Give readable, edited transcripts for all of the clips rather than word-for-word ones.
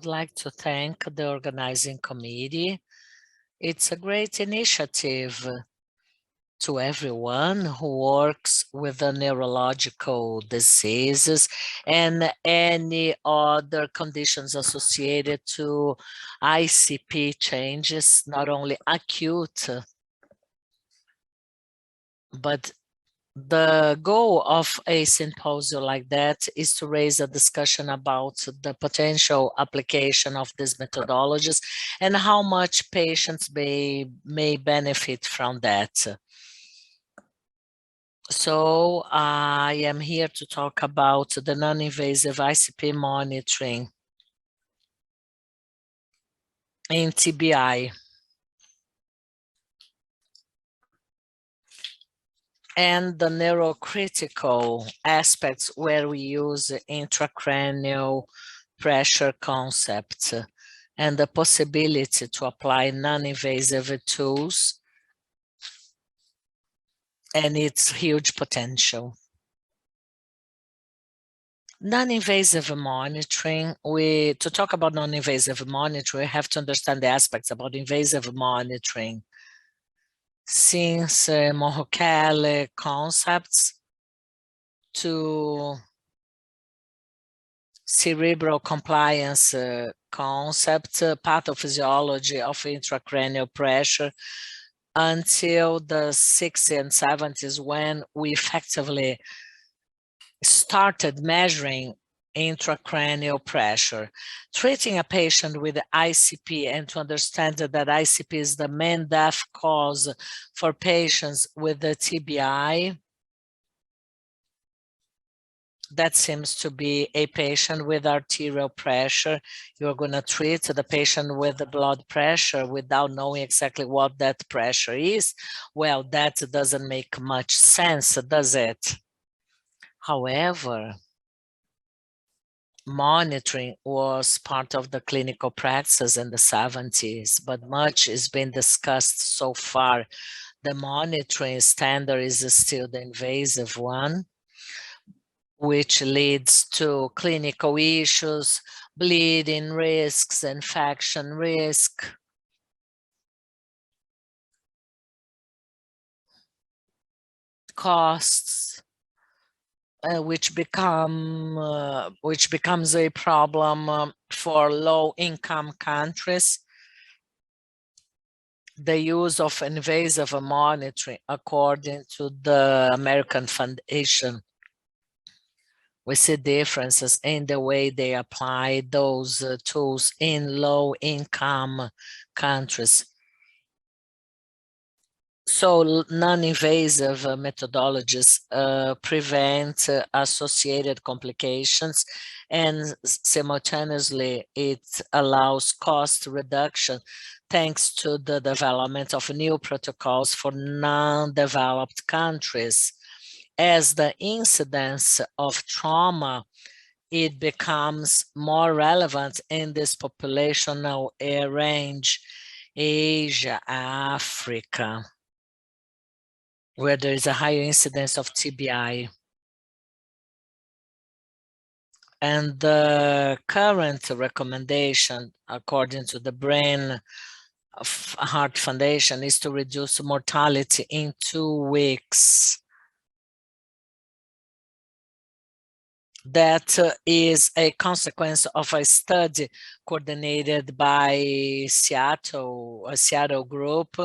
would like to thank the organizing committee. It's a great initiative to everyone who works with the neurological diseases and any other conditions associated to ICP changes, not only acute, but the goal of a symposium like that is to raise a discussion about the potential application of these methodologies and how much patients may benefit from that. So I am here to talk about the non-invasive ICP monitoring in TBI. And the neurocritical aspects where we use intracranial pressure concept and the possibility to apply non-invasive tools and its huge potential. Non-invasive monitoring, to talk about non-invasive monitoring, we have to understand the aspects about invasive monitoring. Since Mohokele concepts to cerebral compliance concept, pathophysiology of intracranial pressure, until the 60s and 70s when we effectively started measuring intracranial pressure. Treating a patient with ICP and to understand that ICP is the main death cause for patients with the TBI. That seems to be a patient with arterial pressure. You're going to treat the patient with the blood pressure without knowing exactly what that pressure is. Well, that doesn't make much sense, does it? However, monitoring was part of the clinical practice in the 70s, but much has been discussed so far. The monitoring standard is still the invasive one, which leads to clinical issues, bleeding risks, infection risk. Costs, which becomes a problem for low-income countries. The use of invasive monitoring, according to the American Foundation, we see differences in the way they apply those tools in low-income countries. So non-invasive methodologies prevent associated complications, and simultaneously it allows cost reduction thanks to the development of new protocols for non-developed countries. As the incidence of trauma, it becomes more relevant in this populational range, Asia, Africa, where there is a higher incidence of TBI. And the current recommendation, according to the Brain Heart Foundation, is to reduce mortality in 2 weeks. That is a consequence of a study coordinated by a Seattle group,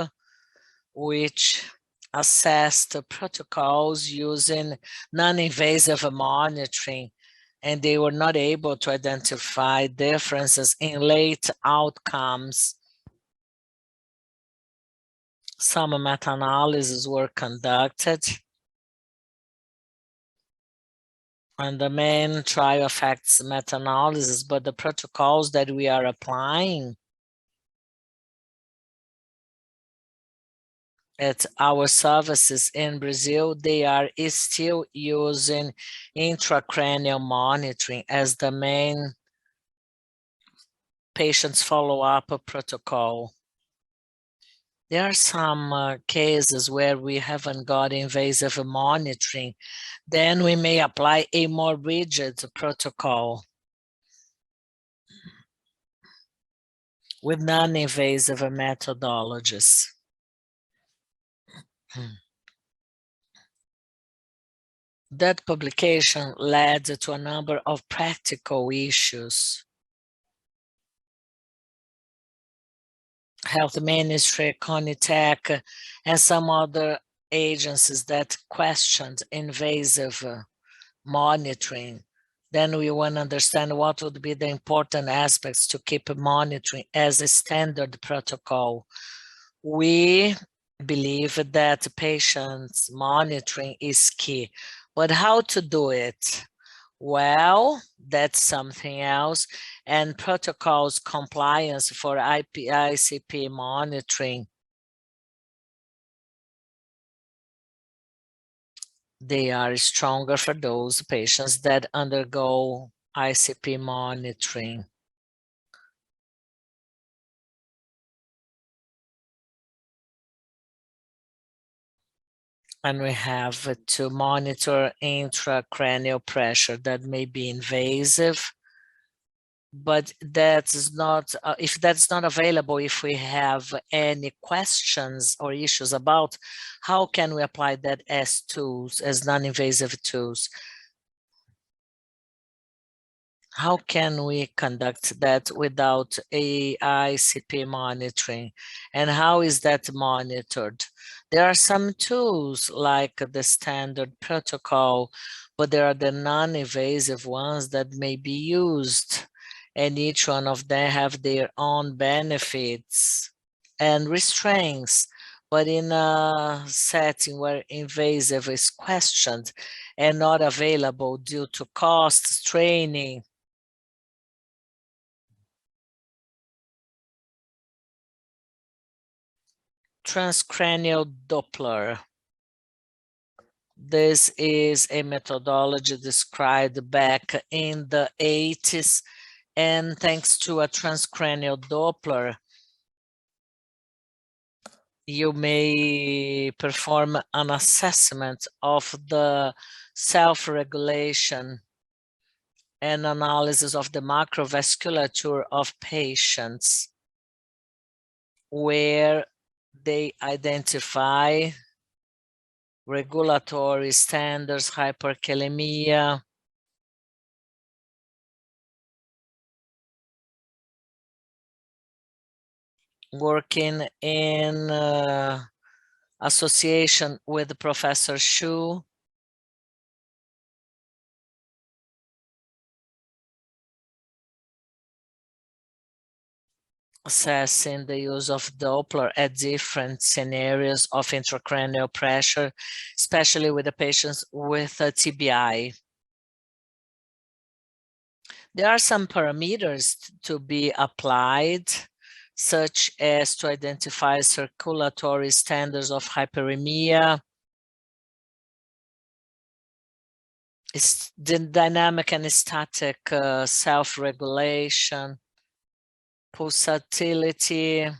which assessed protocols using non-invasive monitoring, and they were not able to identify differences in late outcomes. Some meta-analyses were conducted, and the main trial affects meta-analysis, but the protocols that we are applying at our services in Brazil, they are still using intracranial monitoring as the main patient's follow-up protocol. There are some cases where we haven't got invasive monitoring. Then we may apply a more rigid protocol. with non-invasive methodologies. That publication led to a number of practical issues. Health Ministry, CONITEC, and some other agencies that questioned invasive monitoring. Then we want to understand what would be the important aspects to keep monitoring as a standard protocol. We believe that patient monitoring is key, but how to do it? Well, that's something else. And protocols compliance for ICP monitoring, they are stronger for those patients that undergo ICP monitoring. And we have to monitor intracranial pressure that may be invasive, but that's not, if that's not available, if we have any questions or issues about, how can we apply that as tools, as non-invasive tools? How can we conduct that without AICP monitoring? And how is that monitored? There are some tools like the standard protocol, but there are the non-invasive ones that may be used, and each one of them have their own benefits and restraints. But in a setting where invasive is questioned and not available due to costs, training, transcranial Doppler. This is a methodology described back in the 80s, and thanks to a transcranial Doppler, you may perform an assessment of the self-regulation and analysis of the macrovasculature of patients, where they identify regulatory standards, hyperkalemia, working in association with Professor Shu, assessing the use of Doppler at different scenarios of intracranial pressure, especially with the patients with TBI. There are some parameters to be applied, such as to identify circulatory standards of hyperemia, the dynamic and static self-regulation, pulsatility,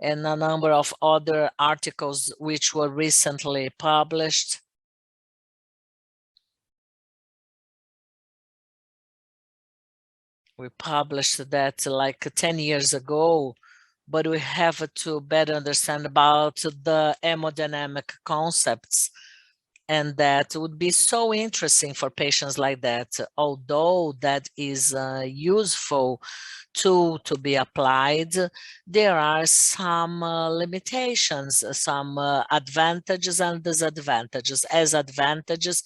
and a number of other articles which were recently published. We published that like 10 years ago, but we have to better understand about the hemodynamic concepts, and that would be so interesting for patients like that. Although that is a useful tool to be applied, there are some limitations, some advantages and disadvantages. As advantages,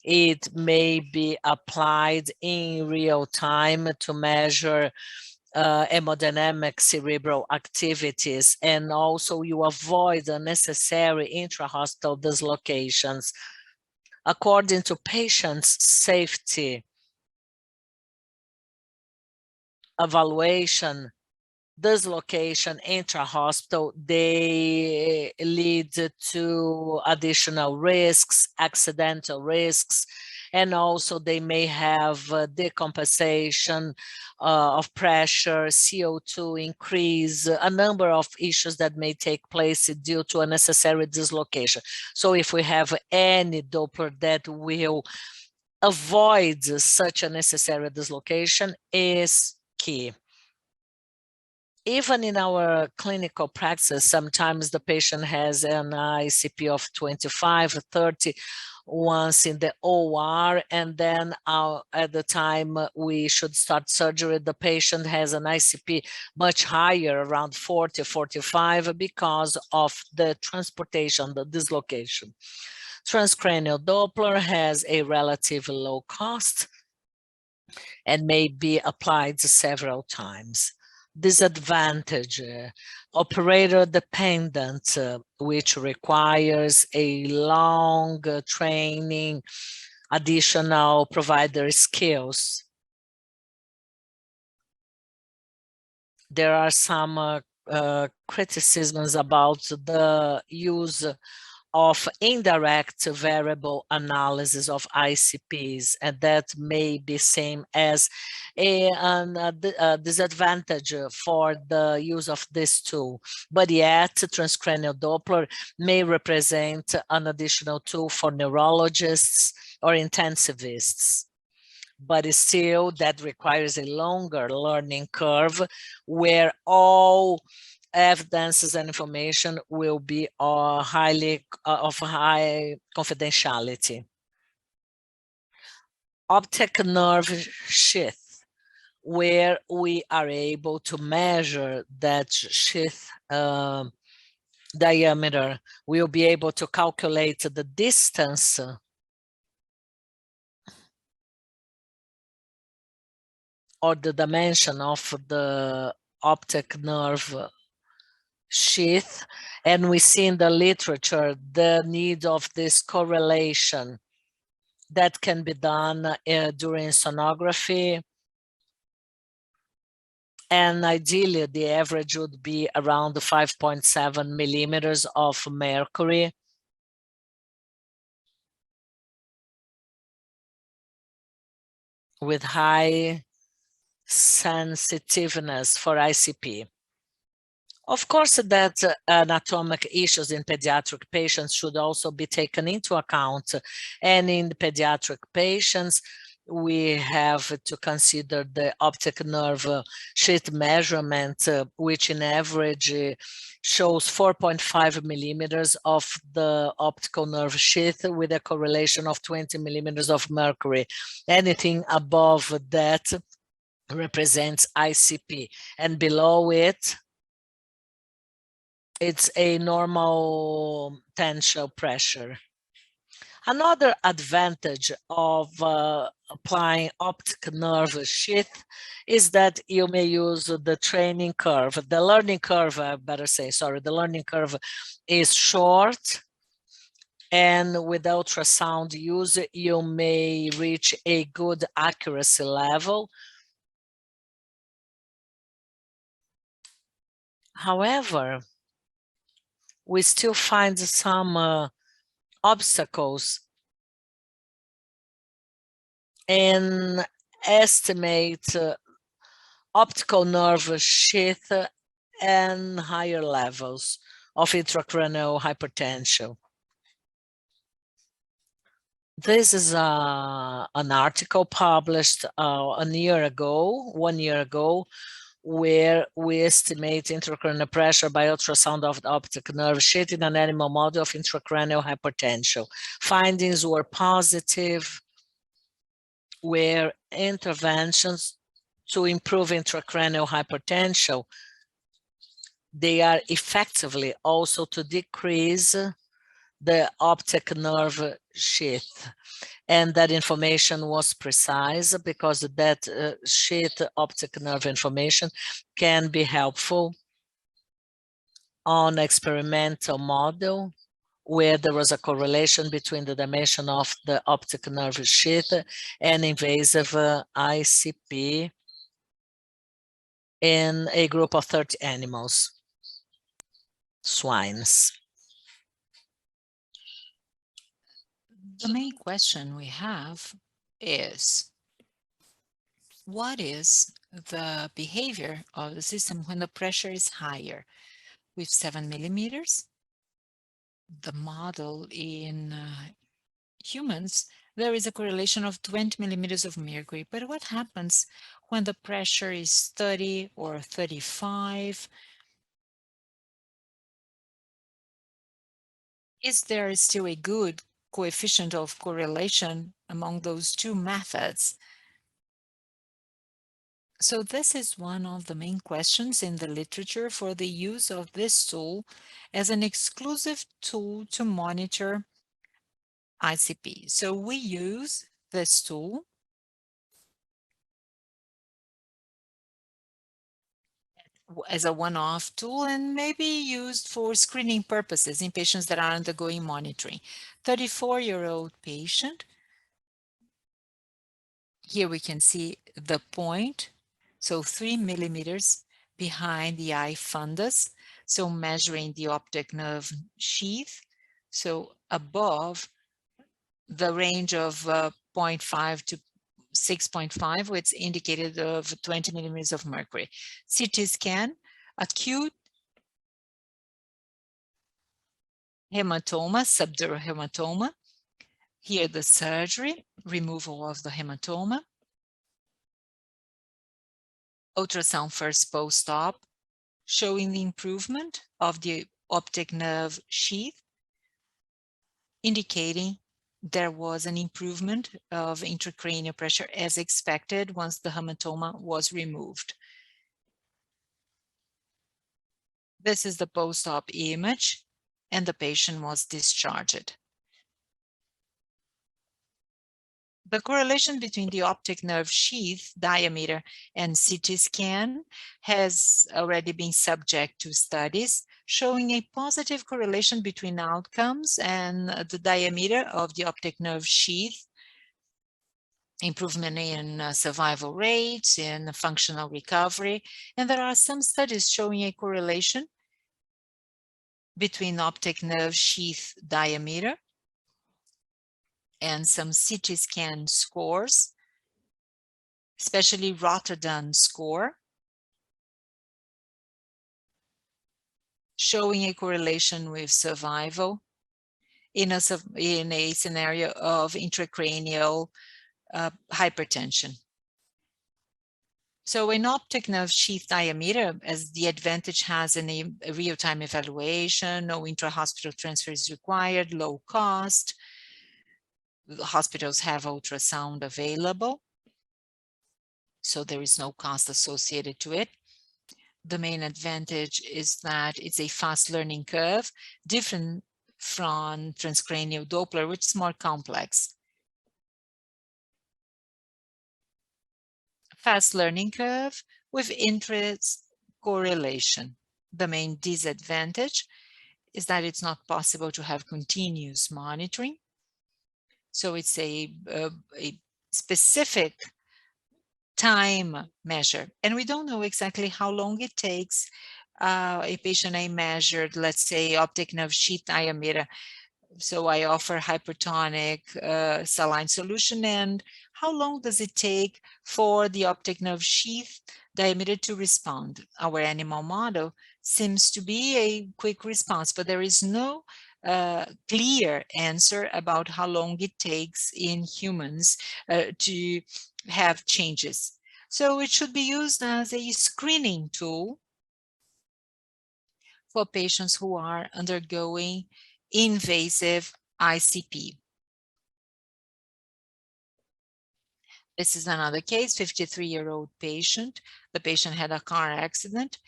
it may be applied in real time to measure hemodynamic cerebral activities, and also you avoid unnecessary intra-hospital dislocations. According to patients' safety evaluation, dislocation intra-hospital, they lead to additional risks, accidental risks, and also they may have decompensation of pressure, CO2 increase, a number of issues that may take place due to unnecessary dislocation. So if we have any Doppler that will avoid such a necessary dislocation is key. Even in our clinical practice, sometimes the patient has an ICP of 25, 30 once in the OR, and then at the time we should start surgery, the patient has an ICP much higher, around 40, 45, because of the transportation, the dislocation. Transcranial Doppler has a relatively low cost and may be applied several times. Disadvantage, operator dependent, which requires a long training, additional provider skills. There are some criticisms about the use of indirect variable analysis of ICPs, and that may be seen as a disadvantage for the use of this tool. But yet, transcranial Doppler may represent an additional tool for neurologists or intensivists. But still, that requires a longer learning curve where all evidences and information will be of high confidentiality. Optic nerve sheath, where we are able to measure that sheath diameter, we'll be able to calculate the distance or the dimension of the optic nerve sheath, and we see in the literature the need of this correlation that can be done during sonography, and ideally the average would be around 5.7 millimeters of mercury. With high sensitiveness for ICP. Of course, that anatomic issues in pediatric patients should also be taken into account. And in pediatric patients, we have to consider the optic nerve sheath measurement, which in average shows 4.5 millimeters of the optical nerve sheath with a correlation of 20 millimeters of mercury. Anything above that represents ICP, and below it, it's a normal tensile pressure. Another advantage of applying optic nerve sheath is that you may use the training curve. The learning curve, I better say, sorry, the learning curve is short, and with ultrasound use, you may reach a good accuracy level. However, we still find some obstacles in estimate optical nerve sheath and higher levels of intracranial hypertension. This is an article published 1 year ago, where we estimate intracranial pressure by ultrasound of the optic nerve sheath in an animal model of intracranial hypertension. Findings were positive, where interventions to improve intracranial hypertension, they are effectively also to decrease the optic nerve sheath. And that information was precise because that sheath optic nerve information can be helpful on experimental model where there was a correlation between the dimension of the optic nerve sheath and invasive ICP in a group of 30 animals, swines. The main question we have is, what is the behavior of the system when the pressure is higher? With 7 millimeters, the model in humans, there is a correlation of 20 millimeters of mercury. But what happens when the pressure is 30 or 35? Is there still a good coefficient of correlation among those two methods? So this is one of the main questions in the literature for the use of this tool as an exclusive tool to monitor ICP. So we use this tool as a one-off tool and maybe used for screening purposes in patients that are undergoing monitoring. 34-year-old patient. Here we can see the point, so 3 millimeters behind the eye fundus, so measuring the optic nerve sheath, so above the range of 0.5 to 6.5, which indicated of 20 millimeters of mercury. CT scan, acute hematoma, subdural hematoma. Here the surgery, removal of the hematoma. Ultrasound first post-op, showing the improvement of the optic nerve sheath, indicating there was an improvement of intracranial pressure as expected once the hematoma was removed. This is the post-op image, and the patient was discharged. The correlation between the optic nerve sheath diameter and CT scan has already been subject to studies showing a positive correlation between outcomes and the diameter of the optic nerve sheath, improvement in survival rates, in functional recovery, and there are some studies showing a correlation between optic nerve sheath diameter and some CT scan scores, especially Rotterdam score, showing a correlation with survival in a scenario of intracranial hypertension. So an optic nerve sheath diameter, as the advantage has in a real-time evaluation, no intra-hospital transfer is required, low cost. The hospitals have ultrasound available, so there is no cost associated to it. The main advantage is that it's a fast learning curve, different from transcranial Doppler, which is more complex. Fast learning curve with interest correlation. The main disadvantage is that it's not possible to have continuous monitoring. So it's a specific time measure, and we don't know exactly how long it takes. A patient I measured, let's say, optic nerve sheath diameter. So I offer hypertonic saline solution, and how long does it take for the optic nerve sheath diameter to respond? Our animal model seems to be a quick response, but there is no clear answer about how long it takes in humans to have changes. So it should be used as a screening tool for patients who are undergoing invasive ICP. This is another case, 53-year-old patient. The patient had a car accident.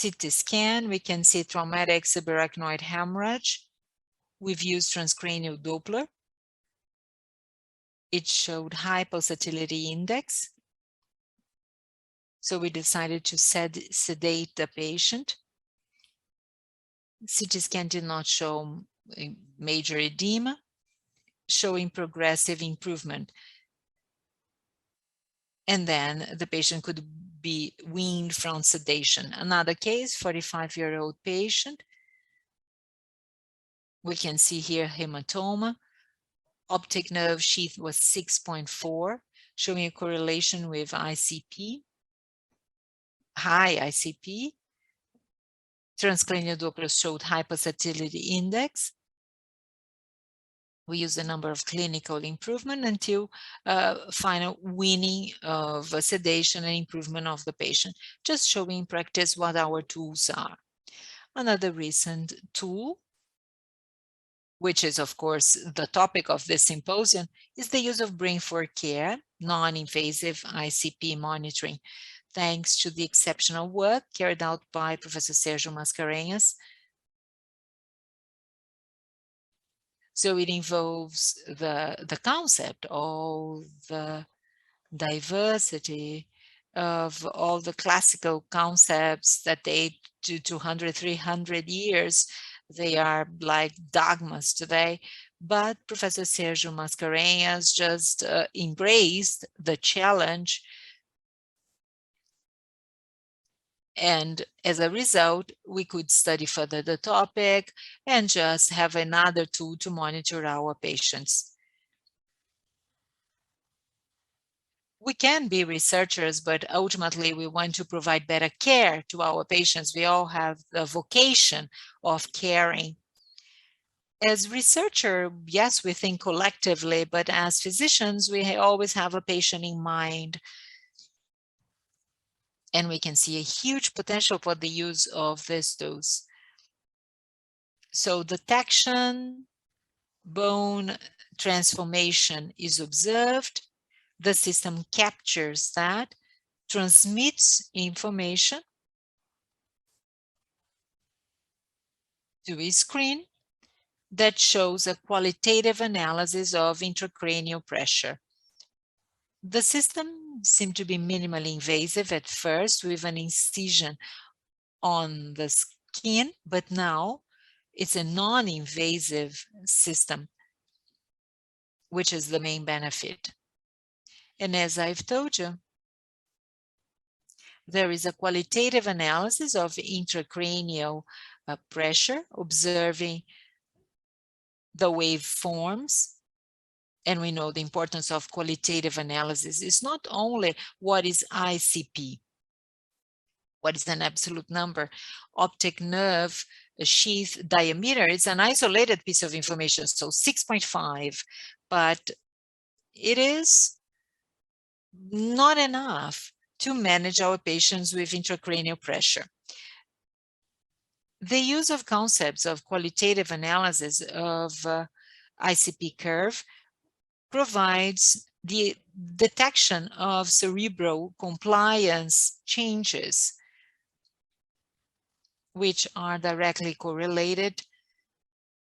CT scan, we can see traumatic subarachnoid hemorrhage. We've used transcranial Doppler. It showed high pulsatility index. So we decided to sedate the patient. CT scan did not show a major edema, showing progressive improvement. And then the patient could be weaned from sedation. Another case, 45-year-old patient. We can see here hematoma. Optic nerve sheath was 6.4, showing a correlation with ICP, high ICP. Transcranial Doppler showed high pulsatility index. We use the number of clinical improvement until final weaning of sedation and improvement of the patient, just showing in practice what our tools are. Another recent tool, which is of course the topic of this symposium, is the use of brain for care, non-invasive ICP monitoring, thanks to the exceptional work carried out by Professor Sérgio Mascarenhas. So it involves the concept of the diversity of all the classical concepts that date to 200, 300 years. They are like dogmas today. But Professor Sérgio Mascarenhas just embraced the challenge. And as a result, we could study further the topic and just have another tool to monitor our patients. We can be researchers, but ultimately we want to provide better care to our patients. We all have the vocation of caring. As researcher, yes, we think collectively, but as physicians, we always have a patient in mind. And we can see a huge potential for the use of these tools. So detection, bone transformation is observed. The system captures that, transmits information to a screen that shows a qualitative analysis of intracranial pressure. The system seemed to be minimally invasive at first with an incision on the skin, but now it's a non-invasive system, which is the main benefit. And as I've told you, there is a qualitative analysis of intracranial pressure, observing the waveforms. And we know the importance of qualitative analysis is not only what is ICP, what is an absolute number. Optic nerve sheath diameter is an isolated piece of information, so 6.5, but it is not enough to manage our patients with intracranial pressure. The use of concepts of qualitative analysis of ICP curve provides the detection of cerebral compliance changes, which are directly correlated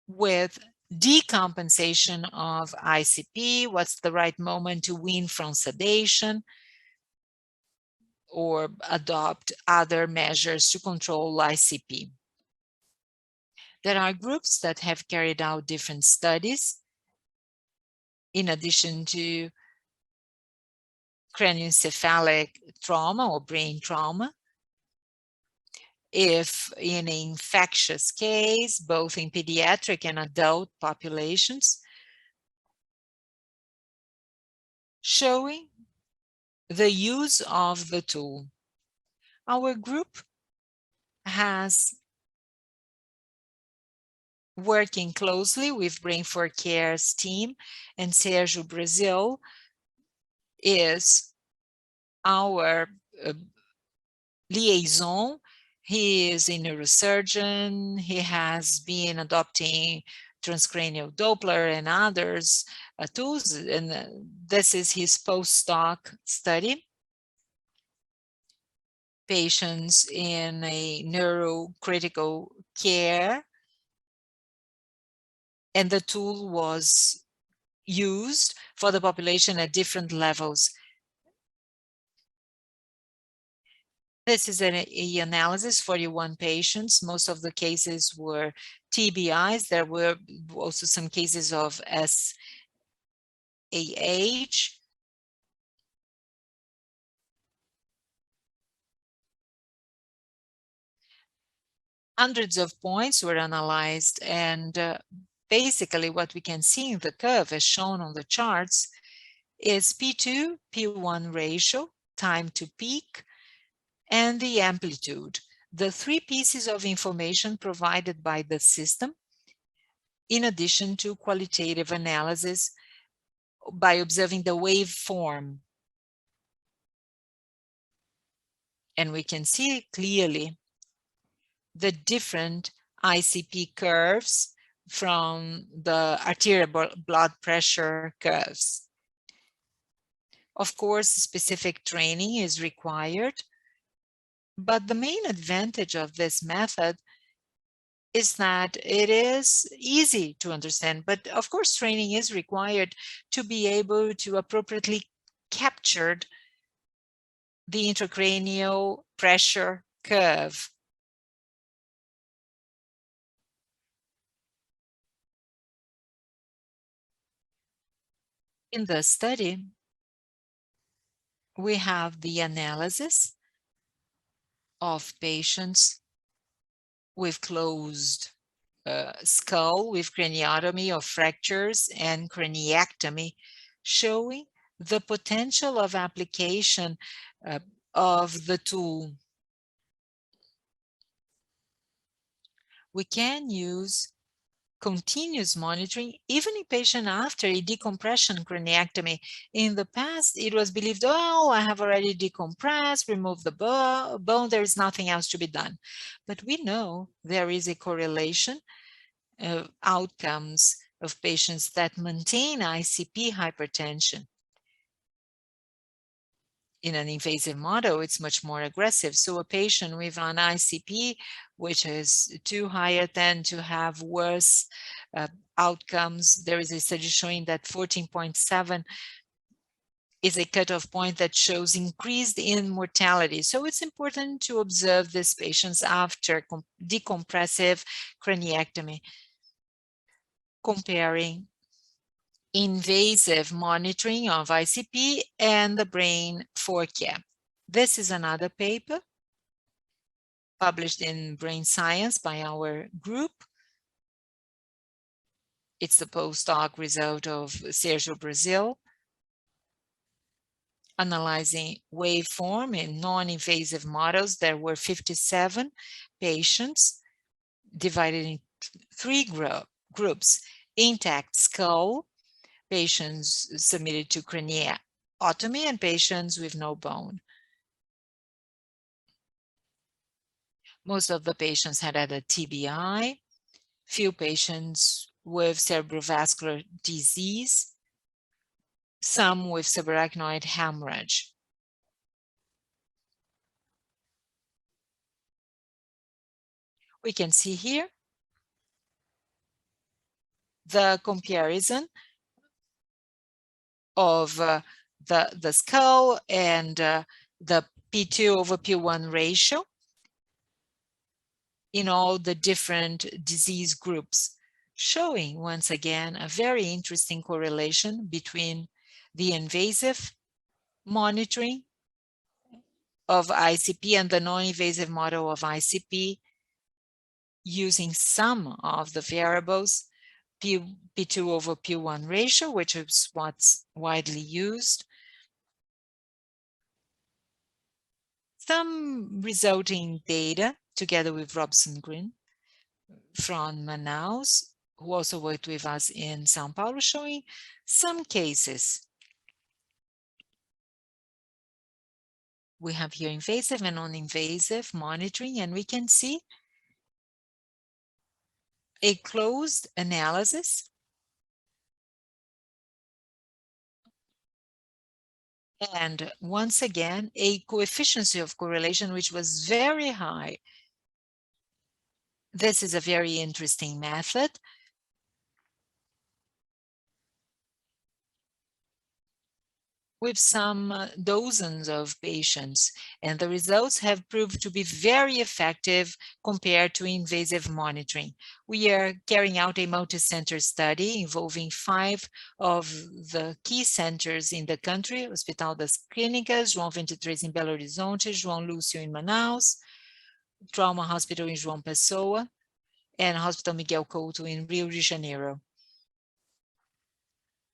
with decompensation of ICP, what's the right moment to wean from sedation, or adopt other measures to control ICP. There are groups that have carried out different studies in addition to cranioencephalic trauma or brain trauma. If in an infectious case, both in pediatric and adult populations, showing the use of the tool. Our group has working closely with Brain for Care's team, and Sérgio Brazil is our liaison. He is a neurosurgeon. He has been adopting transcranial Doppler and others tools, and this is his postdoc study. Patients in a neurocritical care, and the tool was used for the population at different levels. This is an analysis, 41 patients. Most of the cases were TBIs. There were also some cases of SAH. Hundreds of points were analyzed, and basically what we can see in the curve as shown on the charts is P2, P1 ratio, time to peak, and the amplitude. The three pieces of information provided by the system in addition to qualitative analysis by observing the waveform. And we can see clearly the different ICP curves from the arterial blood pressure curves. Of course, specific training is required, but the main advantage of this method is that it is easy to understand. But of course, training is required to be able to appropriately capture the intracranial pressure curve. In the study, we have the analysis of patients with closed skull with craniotomy of fractures and craniectomy, showing the potential of application of the tool. We can use continuous monitoring even in patient after a decompression craniectomy. In the past, it was believed, oh, I have already decompressed, removed the bone, there is nothing else to be done. But we know there is a correlation of outcomes of patients that maintain ICP hypertension. In an invasive model, it's much more aggressive. So a patient with an ICP, which is too higher than to have worse outcomes, there is a study showing that 14.7 is a cutoff point that shows increased in mortality. So it's important to observe these patients after decompressive craniectomy, comparing invasive monitoring of ICP and the brain forecare. This is another paper published in Brain Science by our group. It's the postdoc result of Sérgio, Brazil, analyzing waveform in non-invasive models. There were 57 patients divided in three groups: intact skull, patients submitted to craniotomy, and patients with no bone. Most of the patients had a TBI, few patients with cerebrovascular disease, some with subarachnoid hemorrhage. We can see here the comparison of the skull and the P2 over P1 ratio in all the different disease groups, showing once again a very interesting correlation between the invasive monitoring of ICP and the non-invasive model of ICP using some of the variables, P2 over P1 ratio, which is what's widely used. Some resulting data together with Robson Green from Manaus, who also worked with us in São Paulo, showing some cases. We have here invasive and non-invasive monitoring, and we can see a closed analysis and once again a coefficient of correlation which was very high. This is a very interesting method. With some dozens of patients, and the results have proved to be very effective compared to invasive monitoring. We are carrying out a multi-center study involving 5 of the key centers in the country: Hospital das Clínicas, João 23 in Belo Horizonte, João Lúcio in Manaus, Trauma Hospital in João Pessoa, and Hospital Miguel Couto in Rio de Janeiro.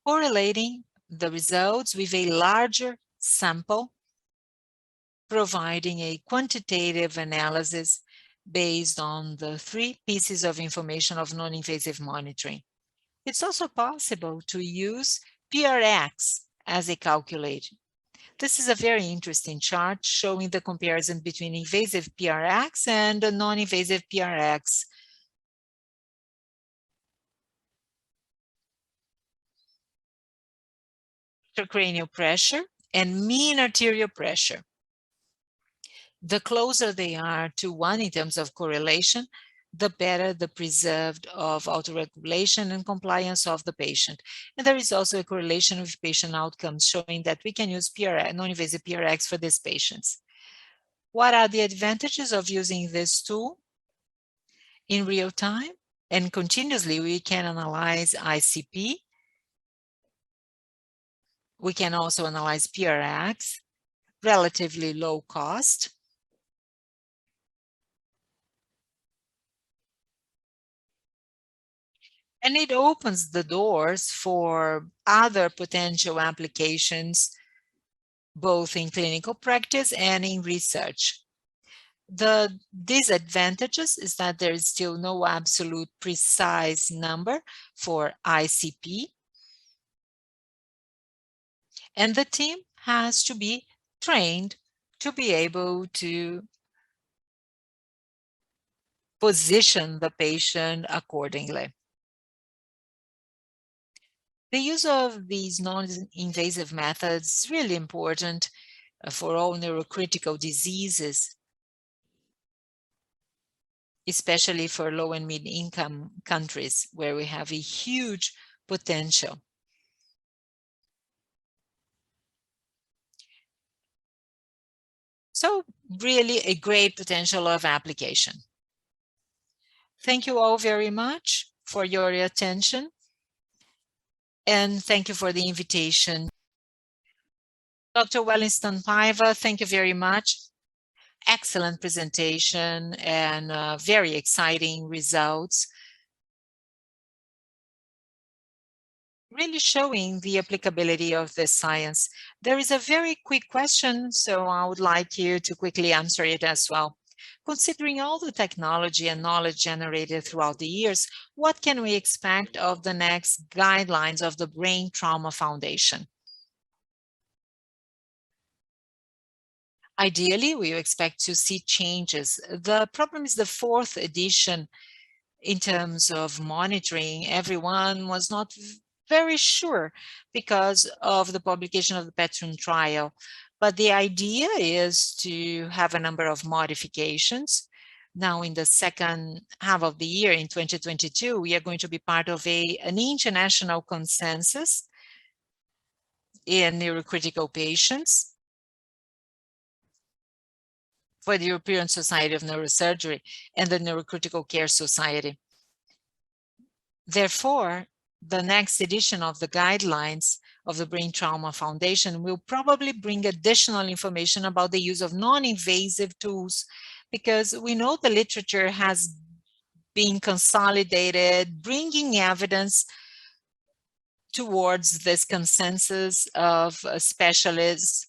Correlating the results with a larger sample, providing a quantitative analysis based on the 3 pieces of information of non-invasive monitoring. It's also possible to use PRX as a calculator. This is a very interesting chart showing the comparison between invasive PRX and non-invasive PRX. Intracranial pressure and mean arterial pressure. The closer they are to 1 in terms of correlation, the better the preserved of autoregulation and compliance of the patient. And there is also a correlation with patient outcomes showing that we can use PRX, non-invasive PRX for these patients. What are the advantages of using this tool? In real time and continuously, we can analyze ICP. We can also analyze PRX, relatively low cost. And it opens the doors for other potential applications, both in clinical practice and in research. The disadvantages is that there is still no absolute precise number for ICP. And the team has to be trained to be able to position the patient accordingly. The use of these non-invasive methods is really important for all neurocritical diseases, especially for low and mid-income countries where we have a huge potential. So really a great potential of application. Thank you all very much for your attention. And thank you for the invitation. Dr. Wellington Paiva, thank you very much. Excellent presentation and very exciting results. Really showing the applicability of this science. There is a very quick question, so I would like you to quickly answer it as well. Considering all the technology and knowledge generated throughout the years, what can we expect of the next guidelines of the Brain Trauma Foundation? Ideally, we expect to see changes. The problem is the 4th edition in terms of monitoring. Everyone was not very sure because of the publication of the Patron trial. But the idea is to have a number of modifications. Now, in the second half of the year, in 2022, we are going to be part of an international consensus in neurocritical patients for the European Society of Neurosurgery and the Neurocritical Care Society. Therefore, the next edition of the guidelines of the Brain Trauma Foundation will probably bring additional information about the use of non-invasive tools, because we know the literature has been consolidated, bringing evidence towards this consensus of specialists,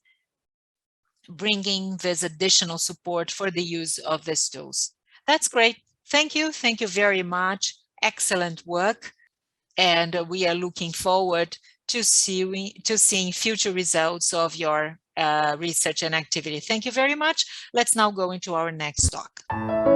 bringing this additional support for the use of these tools. That's great. Thank you. Thank you very much. Excellent work. And we are looking forward to seeing future results of your research and activity. Thank you very much. Let's now go into our next talk.